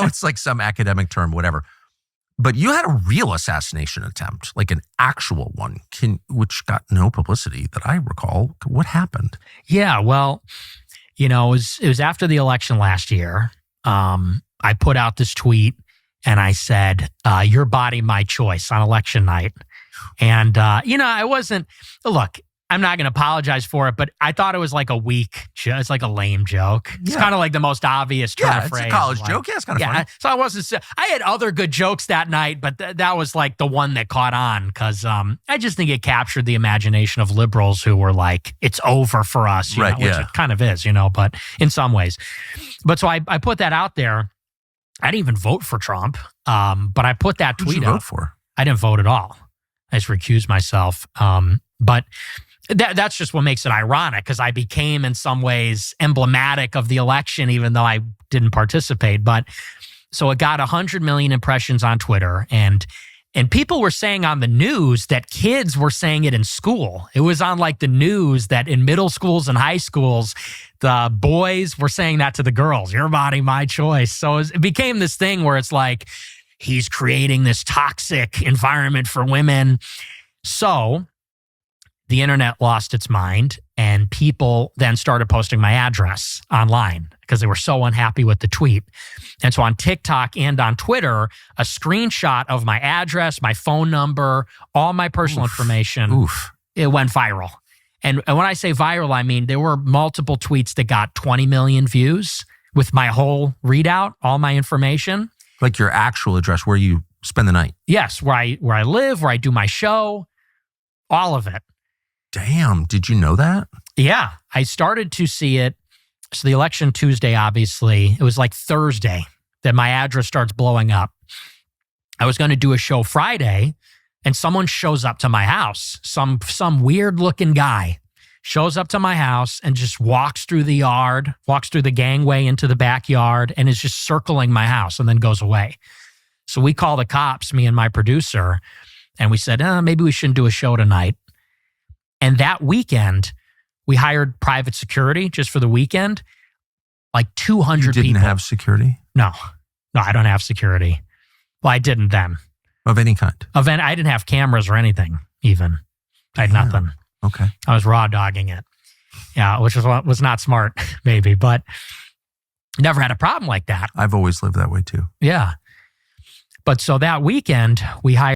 know it's like some academic term, whatever. But you had a real assassination attempt, like an actual one, which got no publicity that I recall. What happened? Yeah, well, it was after the election last year. I put out this tweet and I said, your body, my choice on election night. And, I wasn't, look, I'm not going to apologize for it, but I thought it was like a weak joke. It's like a lame joke. It's kind of like the most obvious turn of phrase. It's a college joke. Yeah, it's kind of funny. So I had other good jokes that night, but that was like the one that caught on because I just think it captured the imagination of liberals who were like, it's over for us, which it kind of is, but in some ways. But so I put that out there. I didn't even vote for Trump, but I put that tweet out. Who'd you vote for? I didn't vote at all. I just recused myself. But that's just what makes it ironic because I became in some ways emblematic of the election, even though I didn't participate. But so it got 100 million impressions on Twitter, and people were saying on the news that kids were saying it in school. It was on like the news that in middle schools and high schools, the boys were saying that to the girls, your body, my choice. So it became this thing where it's like, he's creating this toxic environment for women. So the internet lost its mind and people then started posting my address online because they were so unhappy with the tweet. And so on TikTok and on Twitter, a screenshot of my address, my phone number, all my personal information, it went viral. And when I say viral, I mean there were multiple tweets that got 20 million views with my whole readout, all my information. Like your actual address where you spend the night? Yes, where I live, where I do my show, all of it. Damn, did you know that? Yeah, I started to see it. So the election Tuesday, obviously, it was like Thursday that my address starts blowing up. I was going to do a show Friday and someone shows up to my house. Some weird looking guy shows up to my house and just walks through the yard, walks through the gangway into the backyard and is just circling my house and then goes away. So we call the cops, me and my producer, and we said, maybe we shouldn't do a show tonight. And that weekend, we hired private security just for the weekend, like 200 people. You didn't have security? No, I don't have security. Well, I didn't then. Of any kind? I didn't have cameras or anything even. I had nothing. Okay. I was raw dogging it. Yeah, which was not smart, maybe, but never had a problem like that. I've always lived that way too. Yeah. But so that weekend, we hired